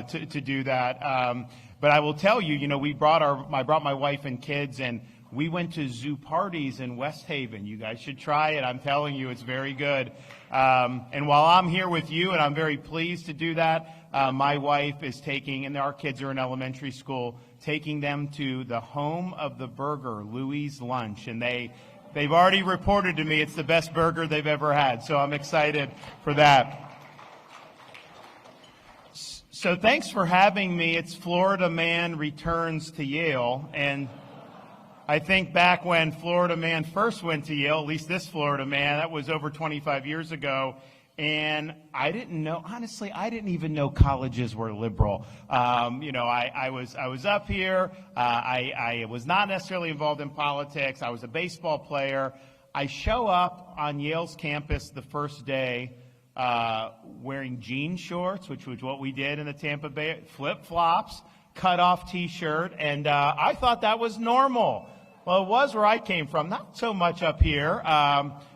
to do that. But I will tell you, I brought my wife and kids, and we went to zoo parties in West Haven. You guys should try it. I'm telling you, it's very good. And while I'm here with you, and I'm very pleased to do that, my wife is taking, and our kids are in elementary school, taking them to the home of the burger, Louis Lunch. And they've already reported to me it's the best burger they've ever had. So I'm excited for that. So thanks for having me. It's Florida Man Returns to Yale. And I think back when Florida Man first went to Yale, at least this Florida man, that was over 25 years ago. And I didn't know, honestly, I didn't even know colleges were liberal. I was up here. I was not necessarily involved in politics. I was a baseball player. I show up on Yale's campus the first day wearing jean shorts, which was what we did in the Tampa Bay, flip-flops, cut-off T-shirt, and I thought that was normal. Well, it was where I came from, not so much up here.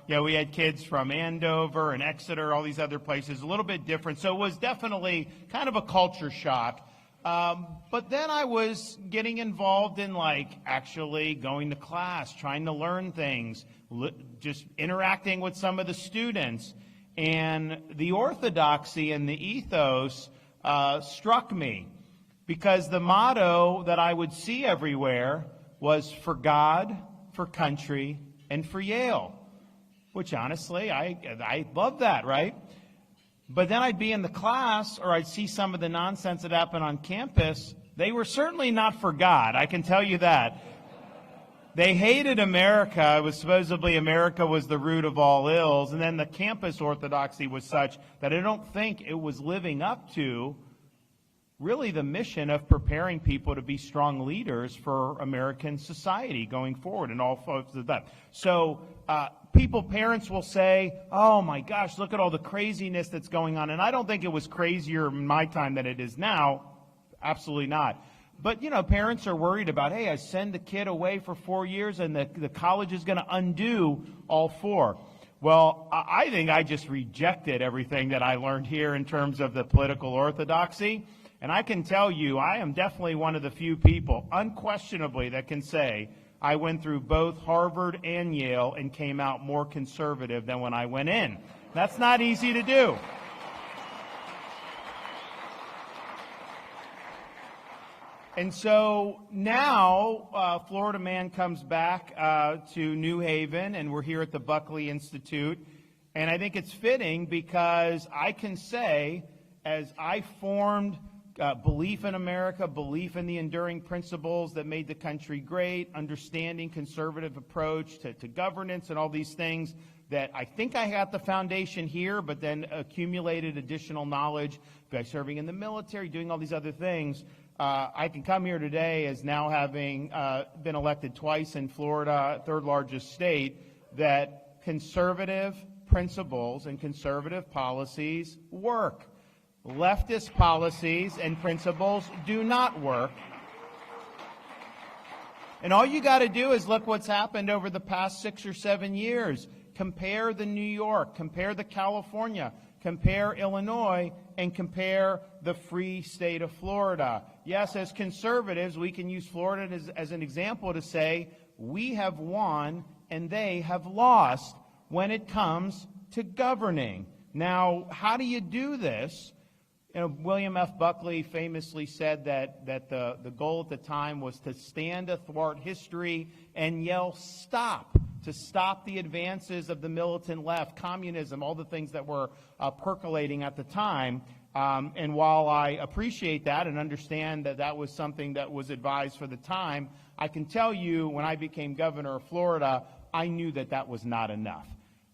We had kids from Andover and Exeter, all these other places, a little bit different. So it was definitely kind of a culture shock. But then I was getting involved in actually going to class, trying to learn things, just interacting with some of the students. And the orthodoxy and the ethos struck me, because the motto that I would see everywhere was for God, for country, and for Yale, which honestly, I love that, right? But then I'd be in the class, or I'd see some of the nonsense that happened on campus. They were certainly not for God, I can tell you that. They hated America. It was supposedly America was the root of all ills. And then the campus orthodoxy was such that I don't think it was living up to really the mission of preparing people to be strong leaders for American society going forward and all folks of that. So parents will say, oh my gosh, look at all the craziness that's going on. And I don't think it was crazier in my time than it is now. Absolutely not. But, parents are worried about, hey, I send the kid away for 4 years and the college is going to undo all 4. Well, I think I just rejected everything that I learned here in terms of the political orthodoxy. And I can tell you, I am definitely one of the few people, unquestionably, that can say I went through both Harvard and Yale and came out more conservative than when I went in. That's not easy to do. And so now Florida Man comes back to New Haven, and we're here at the Buckley Institute. And I think it's fitting because I can say, as I formed belief in America, belief in the enduring principles that made the country great, understanding conservative approach to governance and all these things, that I think I got the foundation here, but then accumulated additional knowledge by serving in the military, doing all these other things. I can come here today as now having been elected twice in Florida, third largest state, that conservative principles and conservative policies work. Leftist policies and principles do not work. And all you got to do is look what's happened over the past 6 or 7 years. Compare the New York, compare the California, compare Illinois, and compare the free state of Florida. Yes, as conservatives, we can use Florida as an example to say we have won and they have lost when it comes to governing. Now, how do you do this? William F. Buckley famously said that the goal at the time was to stand athwart history and yell stop, to stop the advances of the militant left, communism, all the things that were percolating at the time. And while I appreciate that and understand that that was something that was advised for the time, I can tell you when I became governor of Florida, I knew that that was not enough.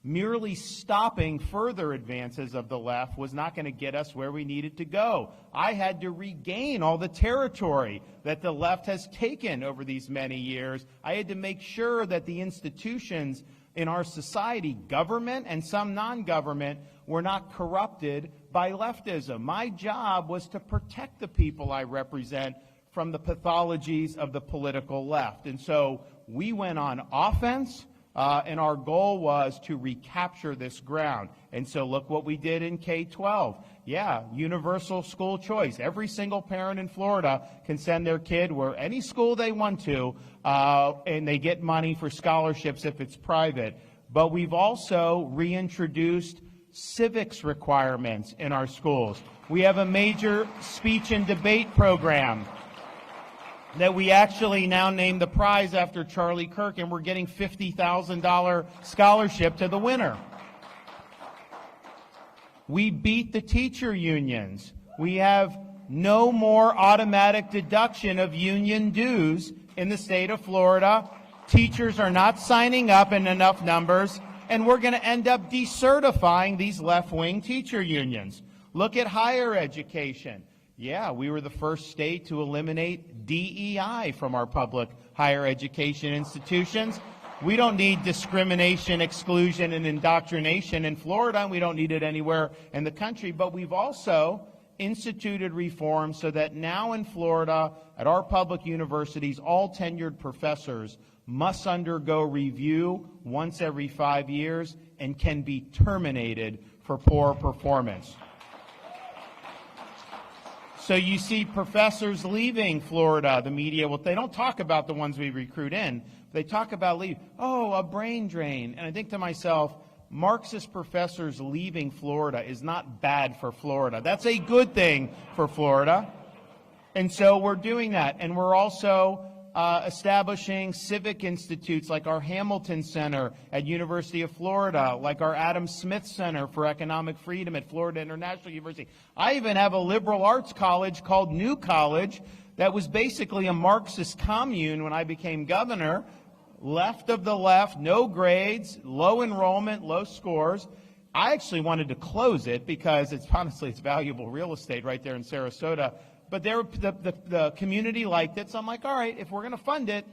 Merely stopping further advances of the left was not going to get us where we needed to go. I had to regain all the territory that the left has taken over these many years. I had to make sure that the institutions in our society, government and some non-government, were not corrupted by leftism. My job was to protect the people I represent from the pathologies of the political left. And so we went on offense. And our goal was to recapture this ground. And so look what we did in K-12. Yeah, universal school choice. Every single parent in Florida can send their kid where any school they want to, and they get money for scholarships if it's private. But we've also reintroduced civics requirements in our schools. We have a major speech and debate program that we actually now name the prize after Charlie Kirk, and we're getting $50,000 scholarship to the winner. We beat the teacher unions. We have no more automatic deduction of union dues in the state of Florida. Teachers are not signing up in enough numbers, and we're going to end up decertifying these left-wing teacher unions. Look at higher education. Yeah, we were the first state to eliminate DEI from our public higher education institutions. We don't need discrimination, exclusion, and indoctrination in Florida, and we don't need it anywhere in the country. But we've also instituted reforms so that now in Florida, at our public universities, all tenured professors must undergo review once every 5 years and can be terminated for poor performance. So you see professors leaving Florida. The media, well, they don't talk about the ones we recruit in. They talk about leave. Oh, a brain drain. And I think to myself, Marxist professors leaving Florida is not bad for Florida. That's a good thing for Florida. And so we're doing that. And we're also establishing civic institutes like our Hamilton Center at University of Florida, like our Adam Smith Center for Economic Freedom at Florida International University. I even have a liberal arts college called New College that was basically a Marxist commune when I became governor. Left of the left, no grades, low enrollment, low scores. I actually wanted to close it because it's valuable real estate right there in Sarasota. But the community liked it, so I'm like, all right, if we're going to fund it,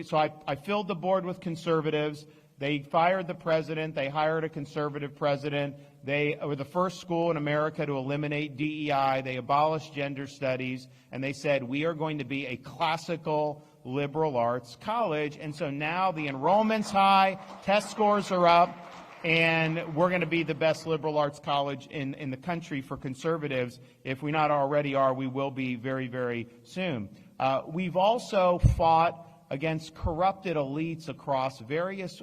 so I filled the board with conservatives. They fired the president. They hired a conservative president. They were the first school in America to eliminate DEI. They abolished gender studies, and they said, we are going to be a classical liberal arts college. And so now the enrollment's high, test scores are up, and we're going to be the best liberal arts college in the country for conservatives. If we not already are, we will be very, very soon. We've also fought against corrupted elites across various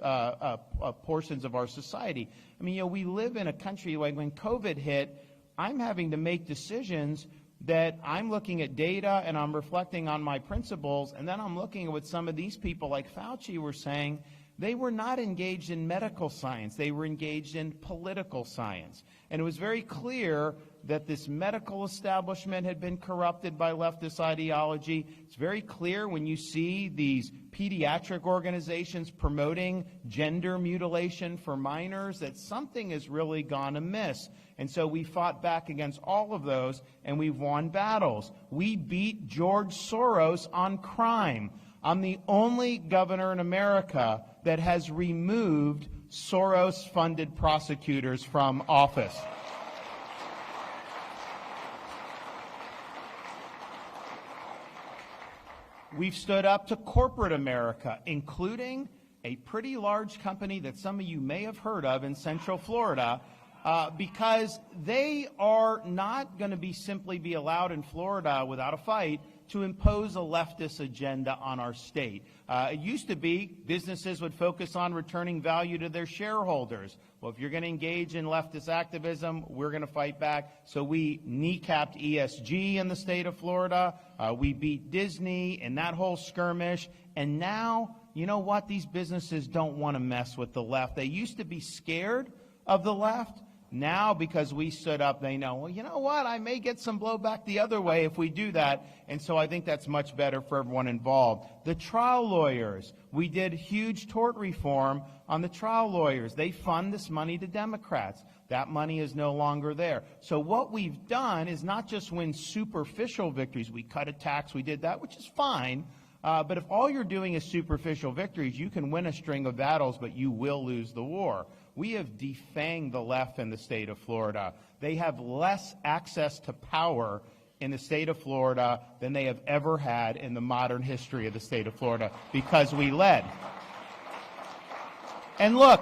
portions of our society. I mean, we live in a country, like when COVID hit, I'm having to make decisions that I'm looking at data and I'm reflecting on my principles, and then I'm looking at what some of these people like Fauci were saying. They were not engaged in medical science. They were engaged in political science. And it was very clear that this medical establishment had been corrupted by leftist ideology. It's very clear when you see these pediatric organizations promoting gender mutilation for minors that something has really gone amiss. And so we fought back against all of those, and we've won battles. We beat George Soros on crime. I'm the only governor in America that has removed Soros-funded prosecutors from office. We've stood up to corporate America, including a pretty large company that some of you may have heard of in Central Florida, because they are not going to simply be allowed in Florida without a fight to impose a leftist agenda on our state. It used to be businesses would focus on returning value to their shareholders. Well, if you're going to engage in leftist activism, we're going to fight back. So we kneecapped ESG in the state of Florida. We beat Disney in that whole skirmish. And now, you know what? These businesses don't want to mess with the left. They used to be scared of the left. Now, because we stood up, they know, well, you know what? I may get some blowback the other way if we do that. And so I think that's much better for everyone involved. The trial lawyers, we did huge tort reform on the trial lawyers. They fund this money to Democrats. That money is no longer there. So what we've done is not just win superficial victories. We cut a tax, we did that, which is fine. But if all you're doing is superficial victories, you can win a string of battles, but you will lose the war. We have defanged the left in the state of Florida. They have less access to power in the state of Florida than they have ever had in the modern history of the state of Florida because we led. And look,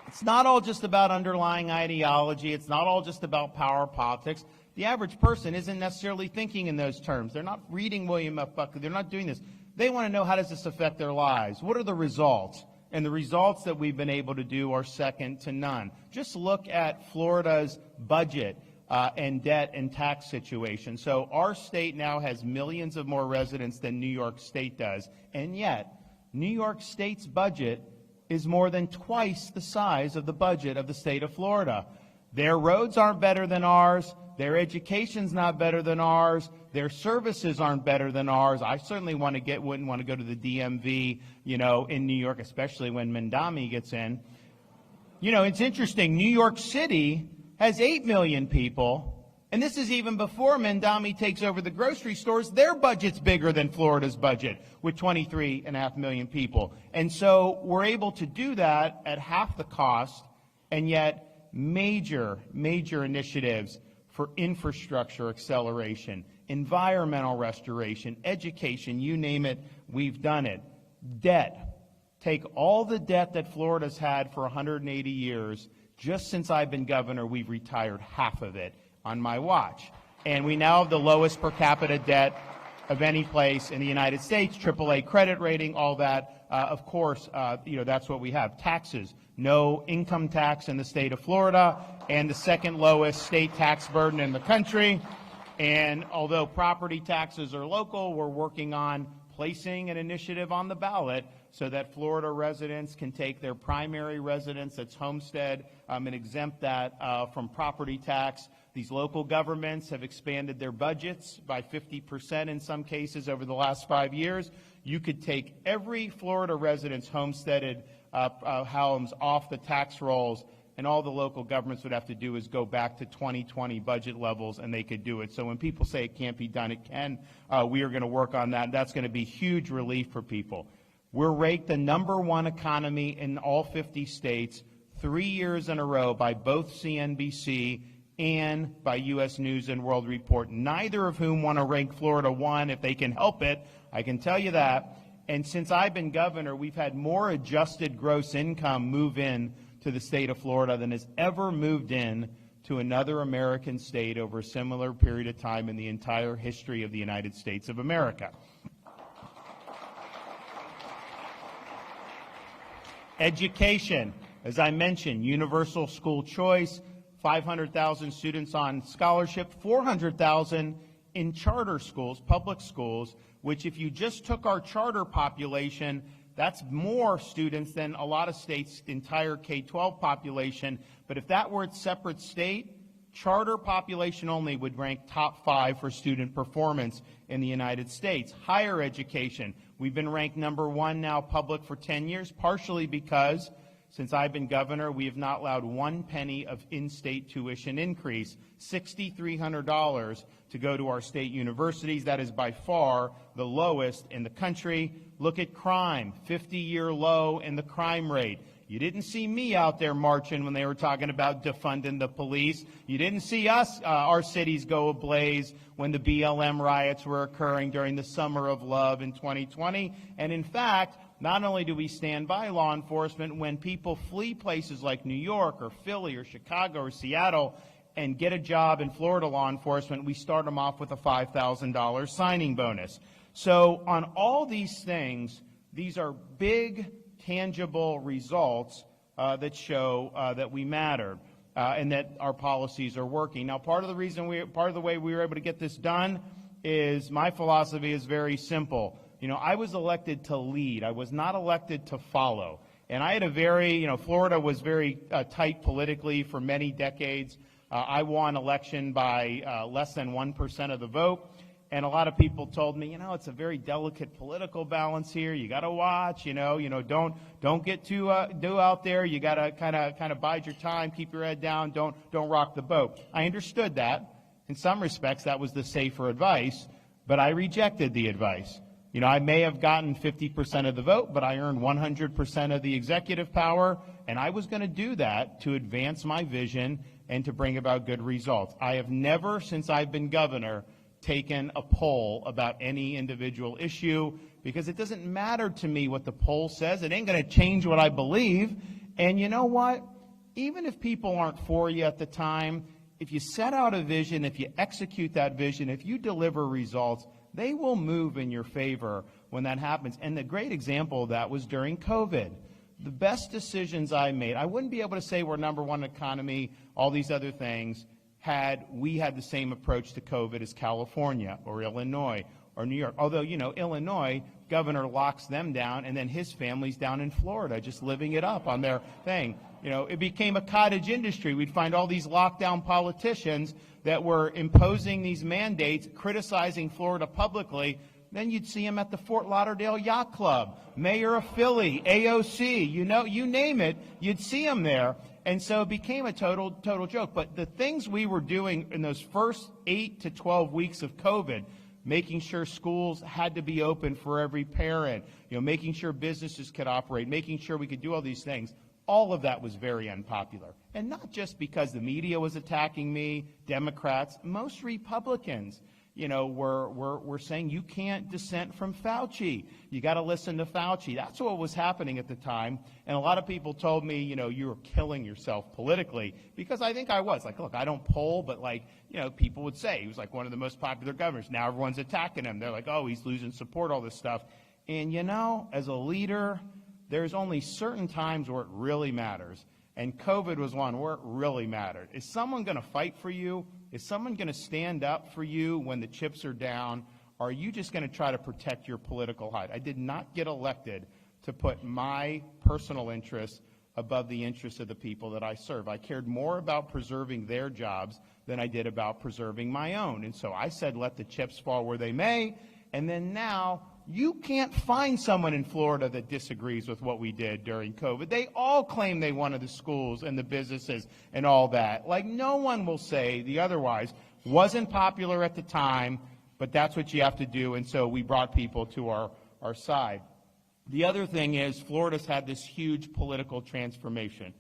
It's not all just about underlying ideology. It's not all just about power politics. The average person isn't necessarily thinking in those terms. They're not reading William F. Buckley. They're not doing this. They want to know, how does this affect their lives? What are the results? And the results that we've been able to do are second to none. Just look at Florida's budget and debt and tax situation. So our state now has millions of more residents than New York State does. And yet, New York State's budget is more than twice the size of the budget of the state of Florida. Their roads aren't better than ours. Their education's not better than ours. Their services aren't better than ours. I certainly wouldn't want to go to the DMV, in New York, especially when Mandami gets in. It's interesting. New York City has 8 million people. And this is even before Mandami takes over the grocery stores. Their budget's bigger than Florida's budget with 23.5 million people. And so we're able to do that at half the cost, and yet major initiatives for infrastructure acceleration, environmental restoration, education, you name it, we've done it. Debt. Take all the debt that Florida's had for 180 years. Just since I've been governor, we've retired half of it on my watch. And we now have the lowest per capita debt of any place in the United States, AAA credit rating, all that. Of course, that's what we have. Taxes, no income tax in the state of Florida, and the second lowest state tax burden in the country. And although property taxes are local, we're working on placing an initiative on the ballot so that Florida residents can take their primary residence, that's homestead, and exempt that from property tax. These local governments have expanded their budgets by 50% in some cases over the last 5 years. You could take every Florida resident's homesteaded homes off the tax rolls, and all the local governments would have to do is go back to 2020 budget levels, and they could do it. So when people say it can't be done, it can. We are going to work on that. That's going to be huge relief for people. We're ranked the #1 economy in all 50 states 3 years in a row by both CNBC and by U.S. News and World Report, neither of whom want to rank Florida 1 if they can help it. I can tell you that. And since I've been governor, we've had more adjusted gross income move in to the state of Florida than has ever moved in to another American state over a similar period of time in the entire history of the United States of America. Education, as I mentioned, universal school choice, 500,000 students on scholarship, 400,000 in charter schools, public schools, which if you just took our charter population, that's more students than a lot of states' entire K-12 population. But if that were its separate state, charter population only would rank top 5 for student performance in the United States. Higher education, we've been ranked #1 now public for 10 years, partially because since I've been governor, we have not allowed 1 penny of in-state tuition increase, $6,300 to go to our state universities. That is by far the lowest in the country. Look at crime, 50-year low in the crime rate. You didn't see me out there marching when they were talking about defunding the police. You didn't see us, our cities go ablaze when the BLM riots were occurring during the Summer of Love in 2020. And in fact, not only do we stand by law enforcement when people flee places like New York or Philly or Chicago or Seattle and get a job in Florida law enforcement, we start them off with a $5,000 signing bonus. So on all these things, these are big, tangible results that show that we matter and that our policies are working. Now, part of the way we were able to get this done is my philosophy is very simple. I was elected to lead. I was not elected to follow. And I had a very, Florida was very tight politically for many decades. I won election by less than 1% of the vote. And a lot of people told me, it's a very delicate political balance here. You got to watch, don't get too out there. You got to kind of bide your time, keep your head down, don't rock the boat. I understood that. In some respects, that was the safer advice, but I rejected the advice. I may have gotten 50% of the vote, but I earned 100% of the executive power, and I was going to do that to advance my vision and to bring about good results. I have never, since I've been governor, taken a poll about any individual issue because it doesn't matter to me what the poll says. It ain't going to change what I believe. And you know what? even if people aren't for you at the time, if you set out a vision, if you execute that vision, if you deliver results, they will move in your favor when that happens. And the great example of that was during COVID. The best decisions I made, I wouldn't be able to say we're number one economy, all these other things, had we had the same approach to COVID as California or Illinois or New York. Although, you know, Illinois, governor locks them down, and then his family's down in Florida just living it up on their thing. You know, it became a cottage industry. We'd find all these lockdown politicians that were imposing these mandates, criticizing Florida publicly. Then you'd see them at the Fort Lauderdale Yacht Club, Mayor of Philly, AOC, you know, you name it, you'd see them there. And so it became a total joke. But the things we were doing in those first 8 to 12 weeks of COVID, making sure schools had to be open for every parent, you know, making sure businesses could operate, making sure we could do all these things, all of that was very unpopular. And not just because the media was attacking me, Democrats, most Republicans, you know, were saying you can't dissent from Fauci. You got to listen to Fauci. That's what was happening at the time. And a lot of people told me, you know, you were killing yourself politically, because I think I was. Like, look, I don't poll, but like, you know, people would say he was like one of the most popular governors. Now everyone's attacking him. They're like, oh, he's losing support, all this stuff. And, you know, as a leader, there's only certain times where it really matters. And COVID was one where it really mattered. Is someone going to fight for you? Is someone going to stand up for you when the chips are down? Or are you just going to try to protect your political hide? I did not get elected to put my personal interests above the interests of the people that I serve. I cared more about preserving their jobs than I did about preserving my own. And so I said, let the chips fall where they may. And then now, you can't find someone in Florida that disagrees with what we did during COVID. They all claim they wanted the schools and the businesses and all that. Like, no one will say the otherwise. Wasn't popular at the time, but that's what you have to do. And so we brought people to our side. The other thing is Florida's had this huge political transformation.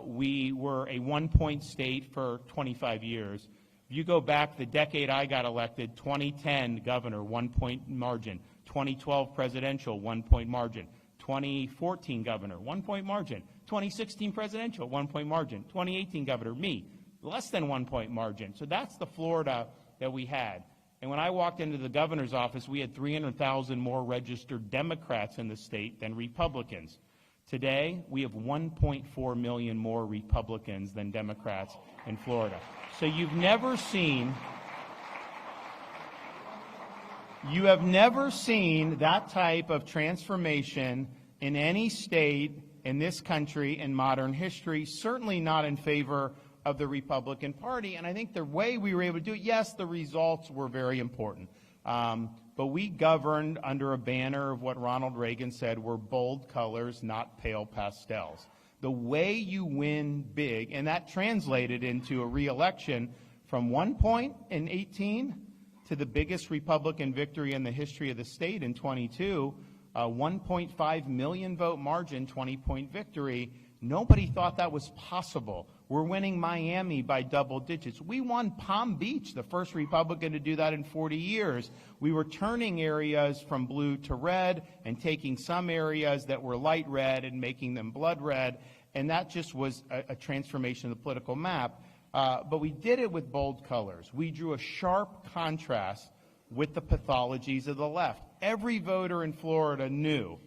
We were a one-point state for 25 years. If you go back the decade I got elected, 2010 governor, 1-point margin. 2012 presidential, 1-point margin. 2014 governor, 1-point margin. 2016 presidential, 1-point margin. 2018 governor, me, less than 1-point margin. So that's the Florida that we had. And when I walked into the governor's office, we had 300,000 more registered Democrats in the state than Republicans. Today, we have 1.4 million more Republicans than Democrats in Florida. So you have never seen that type of transformation in any state in this country in modern history, certainly not in favor of the Republican Party. And I think the way we were able to do it, yes, the results were very important. But we governed under a banner of what Ronald Reagan said were bold colors, not pale pastels. The way you win big, and that translated into a re-election from 1 point in 18 to the biggest Republican victory in the history of the state in 22, a 1.5 million vote margin, 20-point victory. Nobody thought that was possible. We're winning Miami by double digits. We won Palm Beach, the first Republican to do that in 40 years. We were turning areas from blue to red and taking some areas that were light red and making them blood red. And that just was a transformation of the political map. But we did it with bold colors. We drew a sharp contrast with the pathologies of the left. Every voter in Florida knew,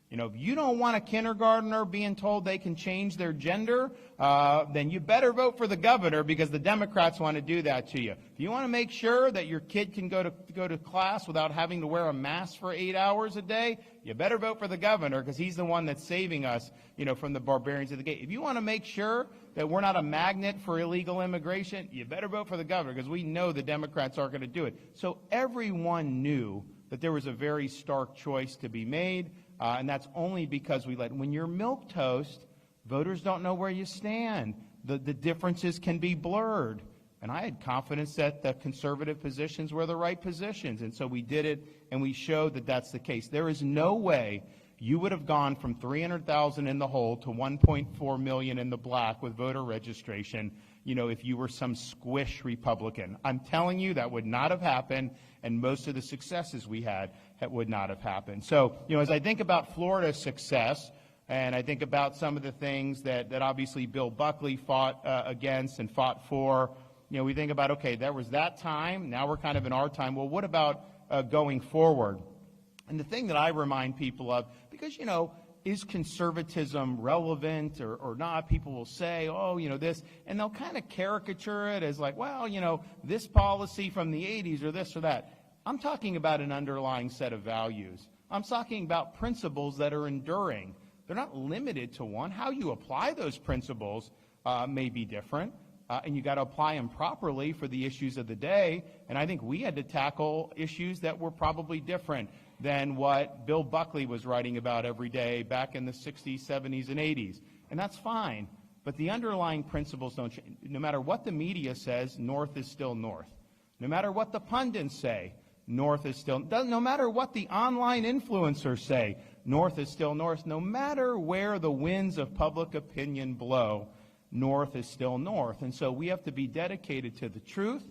you know, if you don't want a kindergartner being told they can change their gender, then you better vote for the governor, because the Democrats want to do that to you. If you want to make sure that your kid can go to class without having to wear a mask for 8 hours a day, you better vote for the governor, because he's the one that's saving us, you know, from the barbarians at the gate. If you want to make sure that we're not a magnet for illegal immigration, you better vote for the governor, because we know the Democrats aren't going to do it. So everyone knew that there was a very stark choice to be made. And that's only because we let, when you're milquetoast, voters don't know where you stand. The differences can be blurred. And I had confidence that the conservative positions were the right positions. And so we did it, and we showed that that's the case. There is no way you would have gone from 300,000 in the hole to 1.4 million in the black with voter registration, you know, if you were some squish Republican. I'm telling you, that would not have happened, and most of the successes we had would not have happened. So, you know, as I think about Florida's success, And I think about some of the things that obviously Bill Buckley fought against and fought for. You know, we think about, okay, there was that time, now we're kind of in our time. Well, what about going forward? And the thing that I remind people of, because, you know, is conservatism relevant or not? People will say, oh, you know, this, and they'll kind of caricature it as like, well, you know, this policy from the 80s or this or that. I'm talking about an underlying set of values. I'm talking about principles that are enduring. They're not limited to one. How you apply those principles may be different, and you got to apply them properly for the issues of the day. And I think we had to tackle issues that were probably different than what Bill Buckley was writing about every day back in the 60s, 70s, and 80s. And that's fine. But the underlying principles don't change. No matter what the media says, North is still North. No matter what the pundits say, North is still, no matter what the online influencers say, North is still North. No matter where the winds of public opinion blow, North is still North. And so we have to be dedicated to the truth.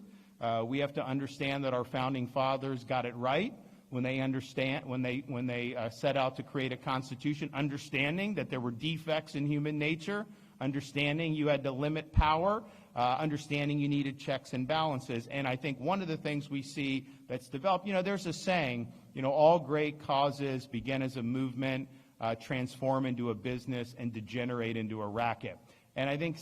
We have to understand that our founding fathers got it right when they set out to create a constitution, understanding that there were defects in human nature, understanding you had to limit power, understanding you needed checks and balances. And I think one of the things we see that's developed, you know, there's a saying, you know, all great causes begin as a movement, transform into a business, and degenerate into a racket. And I think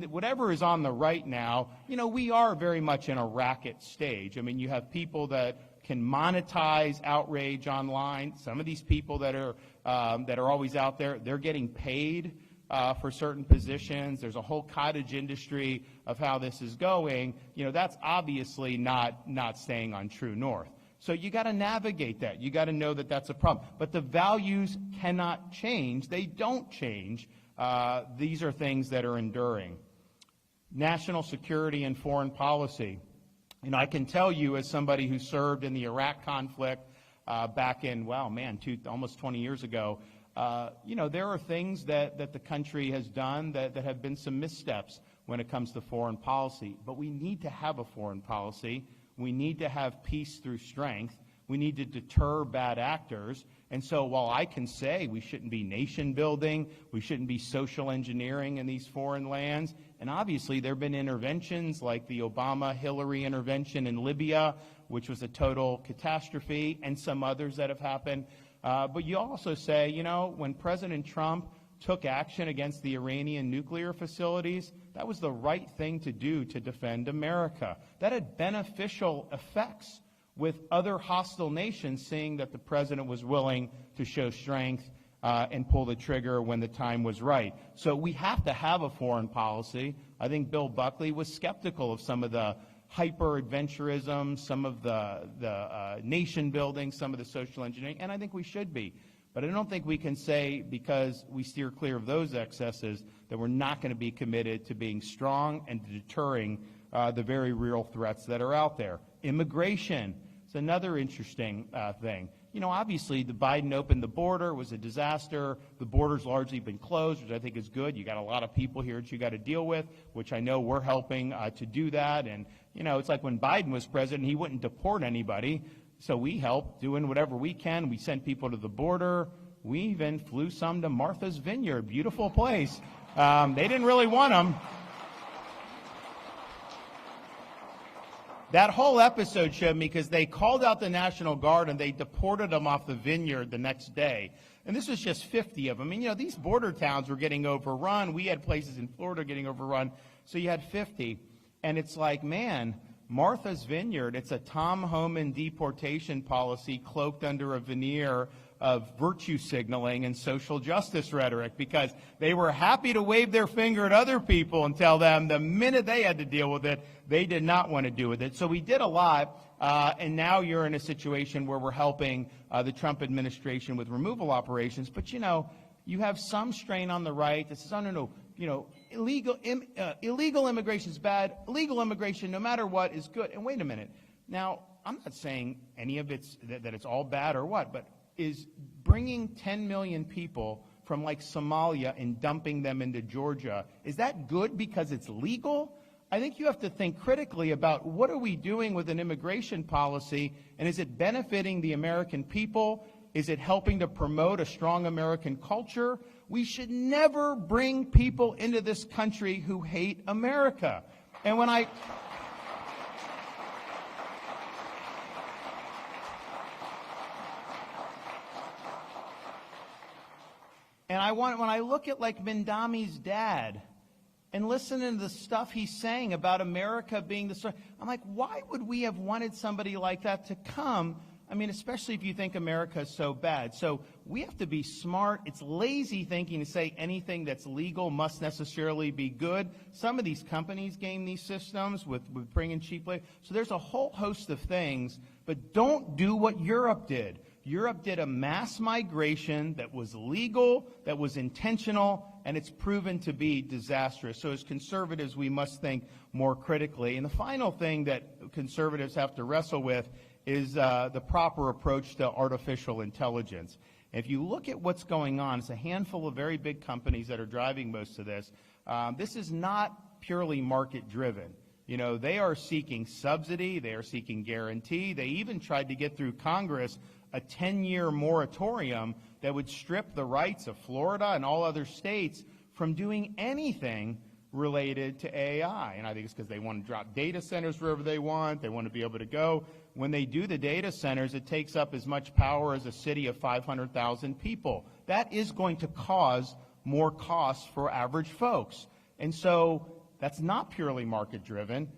whatever is on the right now, you know, we are very much in a racket stage. I mean, you have people that can monetize outrage online. Some of these people that are always out there, they're getting paid for certain positions. There's a whole cottage industry of how this is going. You know, that's obviously not staying on true north. So you got to navigate that. You got to know that that's a problem. But the values cannot change. They don't change. These are things that are enduring. National security and foreign policy. You know, I can tell you as somebody who served in the Iraq conflict back in, almost 20 years ago, you know, there are things that the country has done that have been some missteps when it comes to foreign policy. But we need to have a foreign policy. We need to have peace through strength. We need to deter bad actors. And so while I can say we shouldn't be nation building, we shouldn't be social engineering in these foreign lands, and obviously there have been interventions like the Obama-Hillary intervention in Libya, which was a total catastrophe, and some others that have happened. But you also say, you know, when President Trump took action against the Iranian nuclear facilities, that was the right thing to do to defend America. That had beneficial effects with other hostile nations seeing that the president was willing to show strength and pull the trigger when the time was right. So we have to have a foreign policy. I think Bill Buckley was skeptical of some of the hyper-adventurism, some of the nation building, some of the social engineering, and I think we should be. But I don't think we can say, because we steer clear of those excesses, that we're not going to be committed to being strong and deterring the very real threats that are out there. Immigration is another interesting thing. You know, obviously, the Biden opened the border was a disaster. The border's largely been closed, which I think is good. You got a lot of people here that you got to deal with, which I know we're helping to do that. And, you know, it's like when Biden was president, he wouldn't deport anybody. So we helped doing whatever we can. We sent people to the border. We even flew some to Martha's Vineyard, beautiful place. They didn't really want them. That whole episode showed me because they called out the National Guard and they deported them off the vineyard the next day. And this was just 50 of them. And, you know, these border towns were getting overrun. We had places in Florida getting overrun. So you had 50. And it's like, man, Martha's Vineyard, it's a Tom Homan deportation policy cloaked under a veneer of virtue signaling and social justice rhetoric, because they were happy to wave their finger at other people and tell them the minute they had to deal with it, they did not want to do with it. So we did a lot, and now you're in a situation where we're helping the Trump administration with removal operations. But, you know, you have some strain on the right that says, oh, no, you know, illegal immigration is bad. Illegal immigration, no matter what, is good. And wait a minute. Now, I'm not saying any of it's that it's all bad or what, but is bringing 10 million people from like Somalia and dumping them into Georgia, is that good because it's legal? I think you have to think critically about what are we doing with an immigration policy, and is it benefiting the American people? Is it helping to promote a strong American culture? We should never bring people into this country who hate America. And when I when I look at like Mindami's dad and listen to the stuff he's saying about America being the story, I'm like, why would we have wanted somebody like that to come? I mean, especially if you think America is so bad. So we have to be smart. It's lazy thinking to say anything that's legal must necessarily be good. Some of these companies game these systems with bringing cheap labor. So there's a whole host of things, but don't do what Europe did. Europe did a mass migration that was legal, that was intentional, and it's proven to be disastrous. So as conservatives, we must think more critically. And the final thing that conservatives have to wrestle with is the proper approach to artificial intelligence. If you look at what's going on, it's a handful of very big companies that are driving most of this. This is not purely market-driven. You know, they are seeking subsidy, they are seeking guarantee. They even tried to get through Congress a 10-year moratorium that would strip the rights of Florida and all other states from doing anything related to AI. And I think it's because they want to drop data centers wherever they want. They want to be able to go. When they do the data centers, it takes up as much power as a city of 500,000 people. That is going to cause more costs for average folks. And so that's not purely market-driven.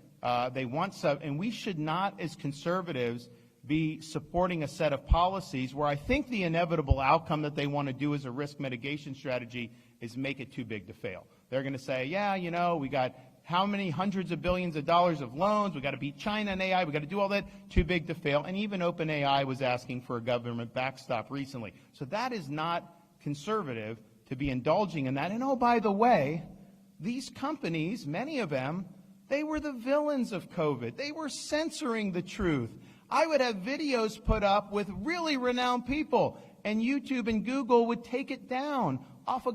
They want some, and we should not, as conservatives, be supporting a set of policies where I think the inevitable outcome that they want to do as a risk mitigation strategy is make it too big to fail. They're going to say, yeah, you know, we got how many hundreds of billions of dollars of loans, we got to beat China and AI, we got to do all that, too big to fail. And even OpenAI was asking for a government backstop recently. So that is not conservative to be indulging in that. And oh, by the way, these companies, many of them, they were the villains of COVID. They were censoring the truth. I would have videos put up with really renowned people, and YouTube and Google would take it down off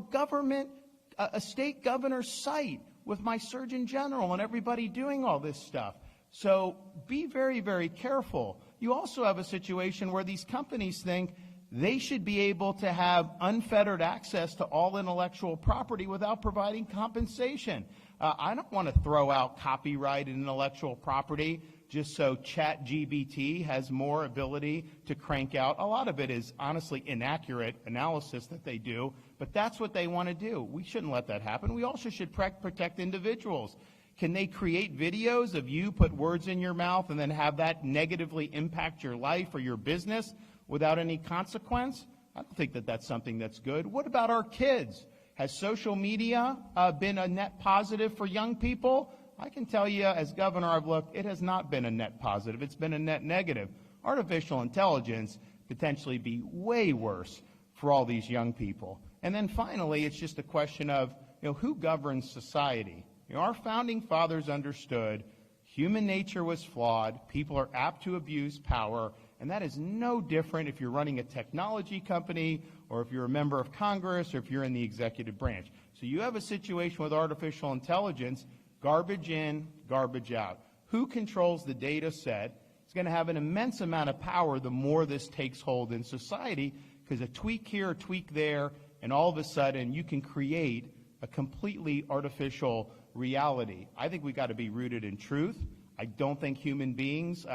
a state governor's site with my Surgeon General and everybody doing all this stuff. So be very, very careful. You also have a situation where these companies think they should be able to have unfettered access to all intellectual property without providing compensation. I don't want to throw out copyright and intellectual property just so ChatGPT has more ability to crank out. A lot of it is honestly inaccurate analysis that they do, but that's what they want to do. We shouldn't let that happen. We also should protect individuals. Can they create videos of you put words in your mouth and then have that negatively impact your life or your business without any consequence? I don't think that that's something that's good. What about our kids? Has social media been a net positive for young people? I can tell you, as governor, I've looked, it has not been a net positive. It's been a net negative. Artificial intelligence potentially be way worse for all these young people. And then finally, it's just a question of, who governs society? Our founding fathers understood human nature was flawed, people are apt to abuse power, and that is no different if you're running a technology company or if you're a member of Congress or if you're in the executive branch. So you have a situation with artificial intelligence, garbage in, garbage out. Who controls the data set is going to have an immense amount of power the more this takes hold in society, because a tweak here, a tweak there, and all of a sudden you can create a completely artificial reality. I think we've got to be rooted in truth. I don't think human beings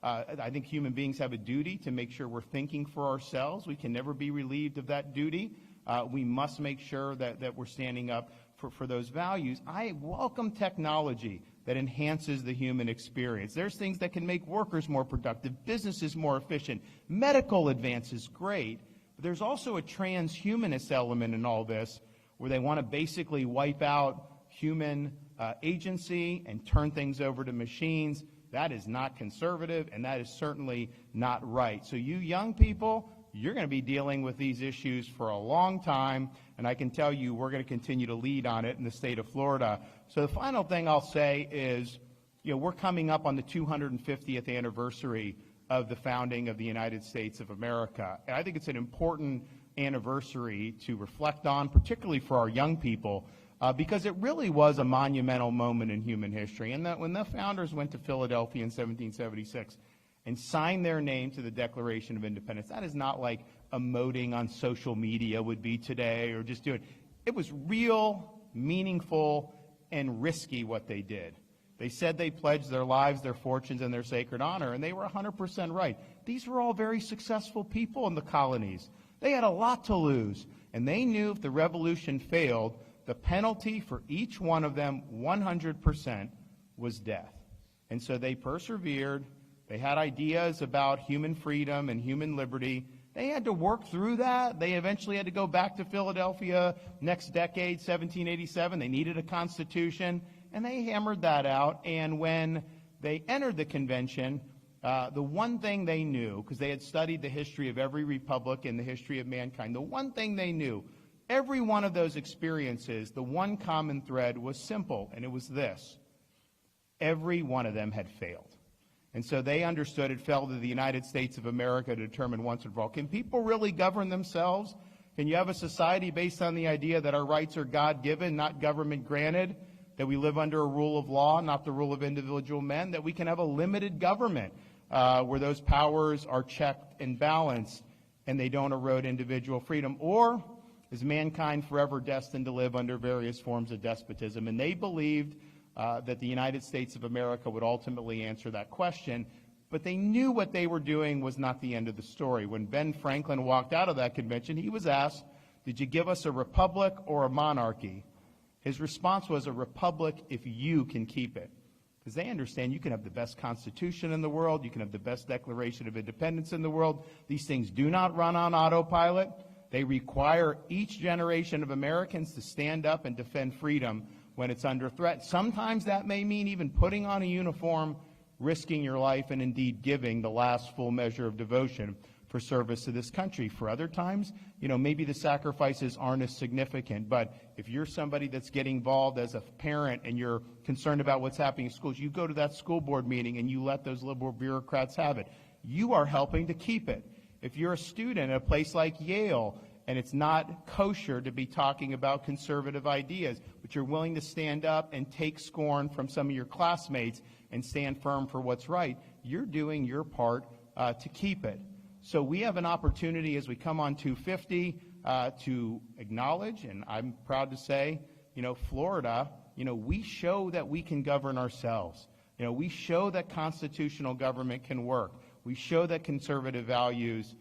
I think human beings have a duty to make sure we're thinking for ourselves. We can never be relieved of that duty. We must make sure that we're standing up for those values. I welcome technology that enhances the human experience. There's things that can make workers more productive, businesses more efficient, medical advances, great. But there's also a transhumanist element in all this where they want to basically wipe out human agency and turn things over to machines. That is not conservative, and that is certainly not right. So you young people, you're going to be dealing with these issues for a long time, and I can tell you we're going to continue to lead on it in the state of Florida. So the final thing I'll say is, we're coming up on the 250th anniversary of the founding of the United States of America. And I think it's an important anniversary to reflect on, particularly for our young people, because it really was a monumental moment in human history. And that when the founders went to Philadelphia in 1776, and signed their name to the Declaration of Independence. That is not like emoting on social media would be today or just doing. It was real, meaningful, and risky what they did. They said they pledged their lives, their fortunes, and their sacred honor, and they were 100% right. These were all very successful people in the colonies. They had a lot to lose, and they knew if the revolution failed, the penalty for each one of them, 100%, was death. And so they persevered. They had ideas about human freedom and human liberty. They had to work through that. They eventually had to go back to Philadelphia next decade, 1787. They needed a constitution, and they hammered that out. And when they entered the convention, the one thing they knew, because they had studied the history of every republic and the history of mankind, the one thing they knew, every one of those experiences, the one common thread was simple, and it was this: every one of them had failed. And so they understood it fell to the United States of America to determine once and for all, can people really govern themselves? Can you have a society based on the idea that our rights are God-given, not government-granted, that we live under a rule of law, not the rule of individual men, that we can have a limited government where those powers are checked and balanced and they don't erode individual freedom? Or is mankind forever destined to live under various forms of despotism? And they believed that the United States of America would ultimately answer that question, but they knew what they were doing was not the end of the story. When Ben Franklin walked out of that convention, he was asked, "Did you give us a republic or a monarchy?" His response was, "A republic if you can keep it." Because they understand you can have the best constitution in the world, you can have the best Declaration of Independence in the world. These things do not run on autopilot. They require each generation of Americans to stand up and defend freedom when it's under threat. Sometimes that may mean even putting on a uniform, risking your life, and indeed giving the last full measure of devotion for service to this country. For other times, maybe the sacrifices aren't as significant, but if you're somebody that's getting involved as a parent and you're concerned about what's happening in schools, you go to that school board meeting and you let those liberal bureaucrats have it. You are helping to keep it. If you're a student at a place like Yale, and it's not kosher to be talking about conservative ideas, but you're willing to stand up and take scorn from some of your classmates and stand firm for what's right, you're doing your part to keep it. So we have an opportunity as we come on 250 to acknowledge, and I'm proud to say, Florida, we show that we can govern ourselves. We show that constitutional government can work. We show that conservative values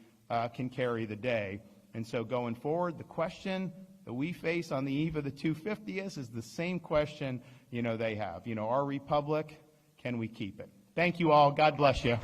can carry the day. And so going forward, the question that we face on the eve of the 250th is the same question, they have. Our republic, can we keep it? Thank you all. God bless you.